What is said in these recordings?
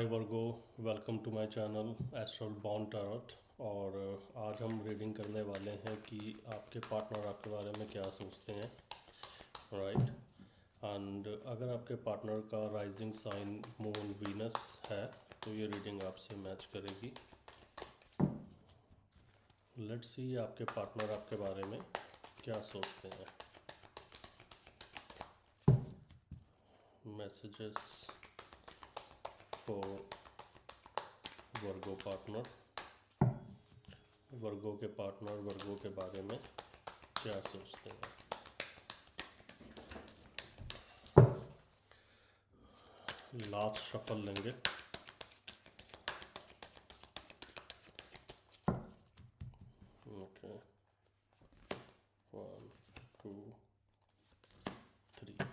Virgo, welcome to my channel Astral Bond Tarot. और आज हम रीडिंग करने वाले हैं कि आपके पार्टनर आपके बारे में क्या सोचते हैं, राइट। एंड अगर आपके पार्टनर का राइजिंग साइन मून वीनस है तो ये रीडिंग आपसे मैच करेगी। लेट्स सी आपके पार्टनर आपके बारे में क्या सोचते हैं। Messages for Virgo partner. Virgo के पार्टनर वर्गो के बारे में क्या सोचते हैं। लास्ट शफल लेंगे। ओके, 1 2 3।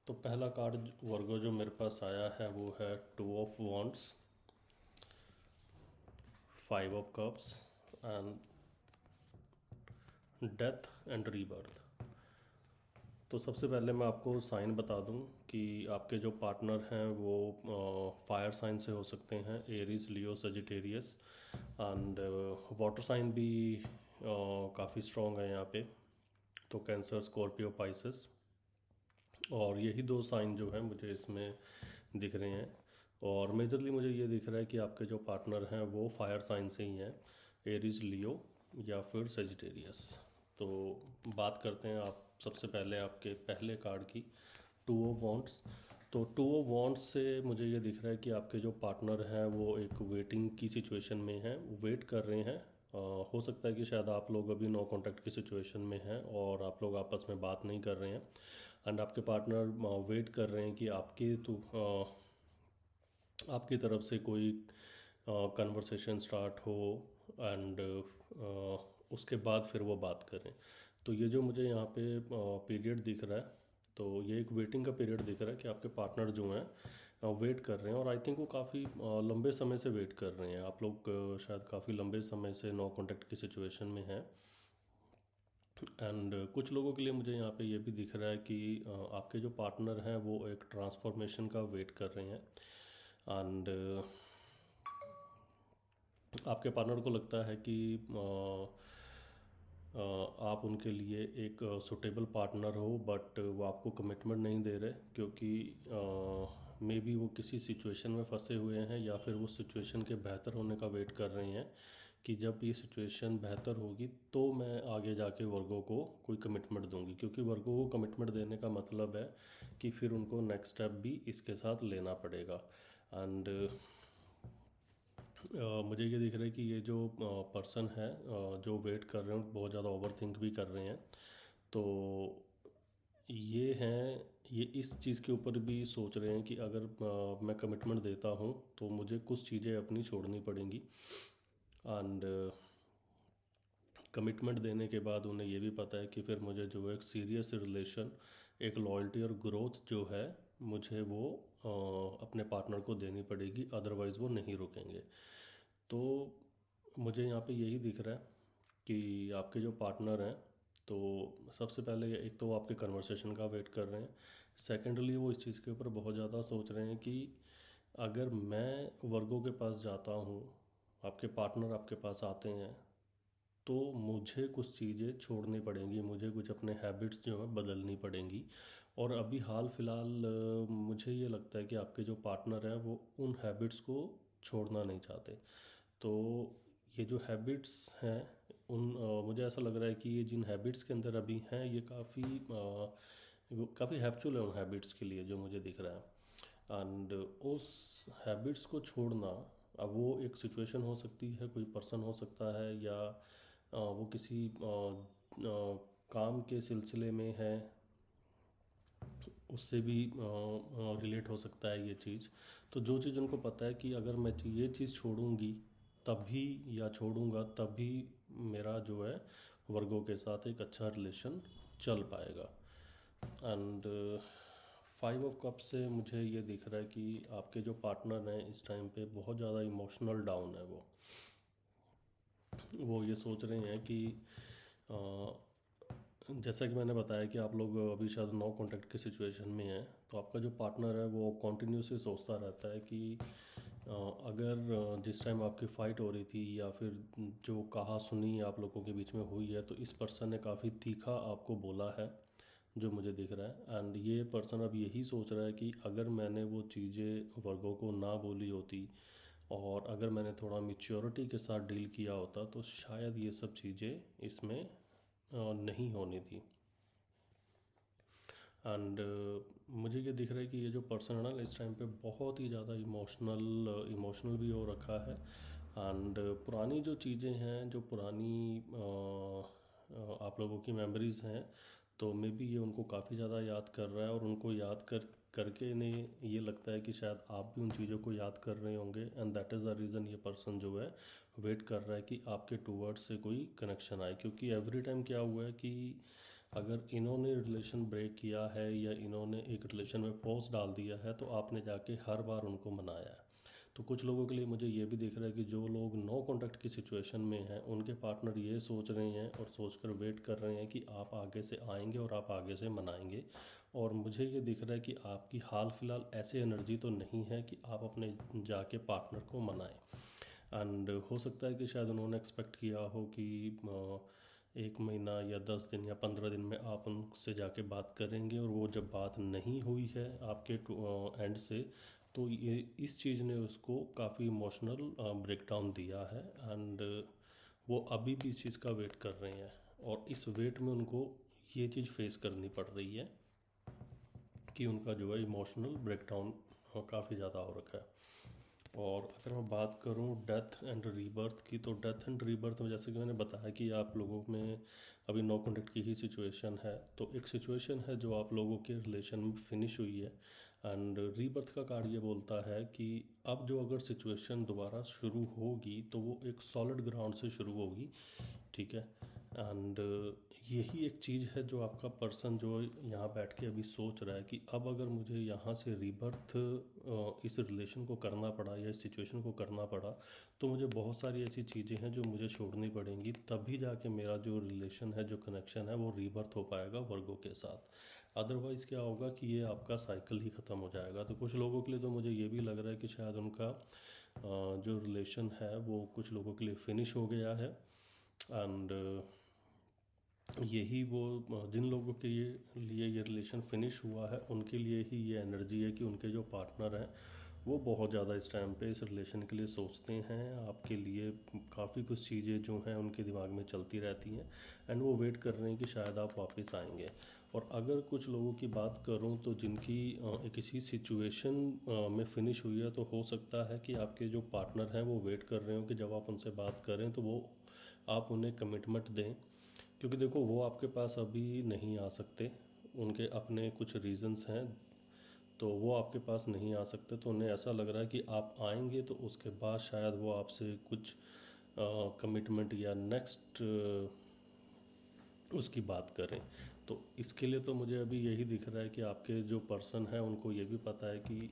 तो पहला कार्ड वर्गो जो मेरे पास आया है वो है 2 of wands, 5 of cups and death and rebirth. तो सबसे पहले मैं आपको साइन बता दूं कि आपके जो पार्टनर हैं वो फायर साइन से हो सकते हैं, Aries, Leo, Sagittarius. And water sign भी काफ़ी स्ट्रॉन्ग है यहाँ पे, तो कैंसर, स्कॉर्पियो, पाइसेस। और यही दो साइन जो हैं मुझे इसमें दिख रहे हैं। और मेजरली मुझे ये दिख रहा है कि आपके जो पार्टनर हैं वो फायर साइन से ही हैं, एरीज, लियो या फिर सजिटेरियस। तो बात करते हैं आप सबसे पहले आपके पहले कार्ड की, 2 ऑफ वॉन्ड्स। तो 2 ऑफ वॉन्ड्स से मुझे ये दिख रहा है कि आपके जो पार्टनर हैं वो एक वेटिंग की सिचुएशन में हैं, वेट कर रहे हैं। हो सकता है कि शायद आप लोग अभी नो कांटेक्ट की सिचुएशन में हैं और आप लोग आपस में बात नहीं कर रहे हैं। एंड आपके पार्टनर वेट कर रहे हैं कि आपकी तरफ से कोई कन्वर्सेशन स्टार्ट हो एंड उसके बाद फिर वो बात करें। तो ये जो मुझे यहाँ पे पीरियड दिख रहा है, तो ये एक वेटिंग का पीरियड दिख रहा है कि आपके पार्टनर जो हैं वेट कर रहे हैं। और आई थिंक वो काफ़ी लंबे समय से वेट कर रहे हैं। आप लोग शायद काफ़ी लंबे समय से नो कांटेक्ट की सिचुएशन में हैं। एंड कुछ लोगों के लिए मुझे यहाँ पे ये भी दिख रहा है कि आपके जो पार्टनर हैं वो एक ट्रांसफॉर्मेशन का वेट कर रहे हैं। एंड आपके पार्टनर को लगता है कि आप उनके लिए एक सुटेबल पार्टनर हो, बट वो आपको कमिटमेंट नहीं दे रहे क्योंकि मे बी वो किसी सिचुएशन में फंसे हुए हैं या फिर वो सिचुएशन के बेहतर होने का वेट कर रहे हैं कि जब ये सिचुएशन बेहतर होगी तो मैं आगे जाके वर्गो को कोई कमिटमेंट दूंगी। क्योंकि वर्गो को कमिटमेंट देने का मतलब है कि फिर उनको नेक्स्ट स्टेप भी इसके साथ लेना पड़ेगा। एंड मुझे ये दिख रहा है कि ये जो पर्सन है जो वेट कर रहे हैं बहुत ज़्यादा ओवर थिंक भी कर रहे हैं। तो ये हैं, ये इस चीज़ के ऊपर भी सोच रहे हैं कि अगर मैं कमिटमेंट देता हूँ तो मुझे कुछ चीज़ें अपनी छोड़नी पड़ेंगी। एंड कमिटमेंट देने के बाद उन्हें ये भी पता है कि फिर मुझे जो है एक सीरियस रिलेशन, एक लॉयल्टी और ग्रोथ जो है मुझे वो अपने पार्टनर को देनी पड़ेगी, अदरवाइज़ वो नहीं रुकेंगे। तो मुझे यहाँ पे यही दिख रहा है कि आपके जो पार्टनर हैं, तो सबसे पहले एक तो वो आपके कन्वर्सेशन का वेट कर रहे हैं। सेकेंडली वो इस चीज़ के ऊपर बहुत ज़्यादा सोच रहे हैं कि अगर मैं वर्गो के पास जाता हूँ, आपके पार्टनर आपके पास आते हैं, तो मुझे कुछ चीज़ें छोड़नी पड़ेंगी, मुझे कुछ अपने हैबिट्स जो है बदलनी पड़ेंगी। और अभी हाल फिलहाल मुझे ये लगता है कि आपके जो पार्टनर हैं वो उन हैबिट्स को छोड़ना नहीं चाहते। तो ये जो हैबिट्स हैं मुझे ऐसा लग रहा है कि ये जिन हैबिट्स के अंदर अभी हैं ये काफ़ी हैप्चुअल है उन हैबिट्स के लिए, जो मुझे दिख रहा है। एंड उस हैबिट्स को छोड़ना, अब वो एक सिचुएशन हो सकती है, कोई पर्सन हो सकता है, या वो किसी काम के सिलसिले में है, उससे भी रिलेट हो सकता है ये चीज़। तो जो चीज़ उनको पता है कि अगर मैं ये चीज़ छोड़ूंगी तभी, या छोड़ूंगा तभी मेरा जो है वर्गों के साथ एक अच्छा रिलेशन चल पाएगा। एंड 5 ऑफ कप से मुझे ये दिख रहा है कि आपके जो पार्टनर हैं इस टाइम पे बहुत ज़्यादा इमोशनल डाउन है। वो ये सोच रहे हैं कि जैसा कि मैंने बताया कि आप लोग अभी शायद नो कॉन्टैक्ट की सिचुएशन में हैं, तो आपका जो पार्टनर है वो कॉन्टीन्यूसली सोचता रहता है कि अगर जिस टाइम आपकी फ़ाइट हो रही थी या फिर जो कहा सुनी आप लोगों के बीच में हुई है, तो इस पर्सन ने काफ़ी तीखा आपको बोला है, जो मुझे दिख रहा है। एंड ये पर्सन अब यही सोच रहा है कि अगर मैंने वो चीज़ें वर्गों को ना बोली होती और अगर मैंने थोड़ा मैच्योरिटी के साथ डील किया होता, तो शायद ये सब चीज़ें इसमें नहीं होनी थी। एंड मुझे ये दिख रहा है कि ये जो पर्सन है ना, इस टाइम पे बहुत ही ज़्यादा इमोशनल भी हो रखा है। एंड पुरानी जो चीज़ें हैं, जो पुरानी आप लोगों की मेमोरीज़ हैं, तो मे बी ये उनको काफ़ी ज़्यादा याद कर रहा है, और उनको याद करके इन्हें ये लगता है कि शायद आप भी उन चीज़ों को याद कर रहे होंगे। And that is the reason ये पर्सन जो है वेट कर रहा है कि आपके टूवर्ड्स से कोई कनेक्शन आए। क्योंकि एवरी टाइम क्या हुआ है कि अगर इन्होंने रिलेशन ब्रेक किया है या इन्होंने एक रिलेशन में पॉज डाल दिया है, तो आपने जाके हर बार उनको मनाया है। तो कुछ लोगों के लिए मुझे ये भी दिख रहा है कि जो लोग नो कॉन्टैक्ट की सिचुएशन में हैं, उनके पार्टनर ये सोच रहे हैं और सोचकर वेट कर रहे हैं कि आप आगे से आएंगे और आप आगे से मनाएंगे। और मुझे ये दिख रहा है कि आपकी हाल फिलहाल ऐसी एनर्जी तो नहीं है कि आप अपने जाके पार्टनर को मनाएं। एंड हो सकता है कि शायद उन्होंने एक्सपेक्ट किया हो कि 1 महीना या 10 दिन या 15 दिन में आप उनसे जाके बात करेंगे, और वो जब बात नहीं हुई है आपके एंड से, तो ये इस चीज़ ने उसको काफ़ी इमोशनल ब्रेकडाउन दिया है। एंड वो अभी भी इस चीज़ का वेट कर रहे हैं, और इस वेट में उनको ये चीज़ फेस करनी पड़ रही है कि उनका जो है इमोशनल ब्रेकडाउन काफ़ी ज़्यादा हो रखा है। और अगर मैं बात करूं डेथ एंड रीबर्थ की, तो डेथ एंड रीबर्थ में जैसे कि मैंने बताया कि आप लोगों में अभी नो कॉन्टैक्ट की ही सिचुएशन है, तो एक सिचुएशन है जो आप लोगों के रिलेशन में फिनिश हुई है। एंड रीबर्थ का कार्ड ये बोलता है कि अब जो अगर सिचुएशन दोबारा शुरू होगी, तो वो एक सॉलिड ग्राउंड से शुरू होगी, ठीक है। एंड यही एक चीज़ है जो आपका पर्सन जो यहाँ बैठ के अभी सोच रहा है कि अब अगर मुझे यहाँ से रीबर्थ इस रिलेशन को करना पड़ा या इस सिचुएशन को करना पड़ा, तो मुझे बहुत सारी ऐसी चीज़ें हैं जो मुझे छोड़नी पड़ेंगी, तभी जाके मेरा जो रिलेशन है, जो कनेक्शन है, वो रीबर्थ हो पाएगा वर्गों के साथ। अदरवाइज़ क्या होगा कि ये आपका साइकिल ही ख़त्म हो जाएगा। तो कुछ लोगों के लिए तो मुझे ये भी लग रहा है कि शायद उनका जो रिलेशन है वो कुछ लोगों के लिए फिनिश हो गया है। एंड यही वो जिन लोगों के लिए ये रिलेशन फिनिश हुआ है, उनके लिए ही ये एनर्जी है कि उनके जो पार्टनर हैं वो बहुत ज़्यादा इस टाइम पे इस रिलेशन के लिए सोचते हैं। आपके लिए काफ़ी कुछ चीज़ें जो हैं उनके दिमाग में चलती रहती हैं, एंड वो वेट कर रहे हैं कि शायद आप वापस आएंगे। और अगर कुछ लोगों की बात करूं, तो जिनकी किसी सिचुएशन में फिनिश हुई है, तो हो सकता है कि आपके जो पार्टनर हैं वो वेट कर रहे हो कि जब आप उनसे बात करें तो वो आप उन्हें कमिटमेंट दें। क्योंकि देखो, वो आपके पास अभी नहीं आ सकते, उनके अपने कुछ रीजंस हैं, तो वो आपके पास नहीं आ सकते। तो उन्हें ऐसा लग रहा है कि आप आएंगे तो उसके बाद शायद वो आपसे कुछ कमिटमेंट या नेक्स्ट उसकी बात करें। तो इसके लिए तो मुझे अभी यही दिख रहा है कि आपके जो पर्सन है उनको ये भी पता है कि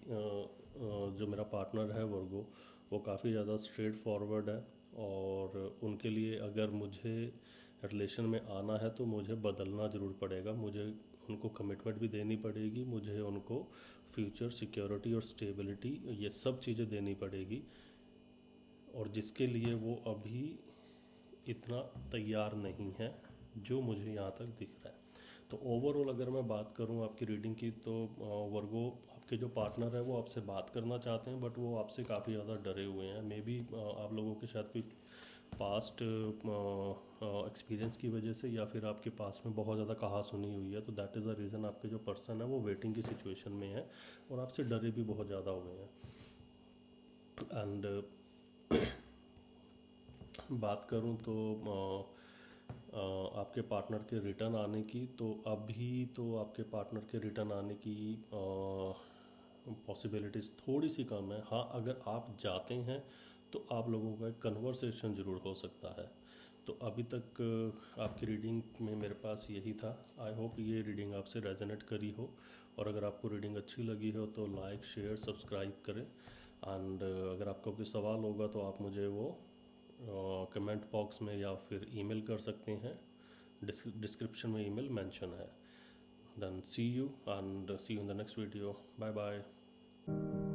जो मेरा पार्टनर है वर्गो, वो काफ़ी ज़्यादा स्ट्रेट फॉरवर्ड है, और उनके लिए अगर मुझे रिलेशन में आना है तो मुझे बदलना ज़रूर पड़ेगा, मुझे उनको कमिटमेंट भी देनी पड़ेगी, मुझे उनको फ्यूचर सिक्योरिटी और स्टेबिलिटी ये सब चीज़ें देनी पड़ेगी, और जिसके लिए वो अभी इतना तैयार नहीं है, जो मुझे यहाँ तक दिख रहा है। तो ओवरऑल अगर मैं बात करूँ आपकी रीडिंग की, तो वर्गो आपके जो पार्टनर है वो आपसे बात करना चाहते हैं, बट वो आपसे काफ़ी ज़्यादा डरे हुए हैं। मे बी आप लोगों के शायद कोई पास्ट एक्सपीरियंस की वजह से, या फिर आपके पास में बहुत ज़्यादा कहा सुनी हुई है, तो दैट इज़ द रीज़न आपके जो पर्सन है वो वेटिंग की सिचुएशन में है, और आपसे डरे भी बहुत ज़्यादा हुए हैं। एंड बात करूं तो आपके पार्टनर के रिटर्न आने की, तो अभी तो आपके पार्टनर के रिटर्न आने की पॉसिबिलिटीज़ थोड़ी सी कम है। हाँ, अगर आप जाते हैं तो आप लोगों का एक कन्वर्सेशन ज़रूर हो सकता है। तो अभी तक आपकी रीडिंग में मेरे पास यही था। आई होप ये रीडिंग आपसे रेजोनेट करी हो, और अगर आपको रीडिंग अच्छी लगी हो तो लाइक, शेयर, सब्सक्राइब करें। एंड अगर आपका कोई सवाल होगा तो आप मुझे वो कमेंट बॉक्स में या फिर ईमेल कर सकते हैं। डिस्क्रिप्शन में ईमेल मेंशन है. Then see you in the next video. Bye bye.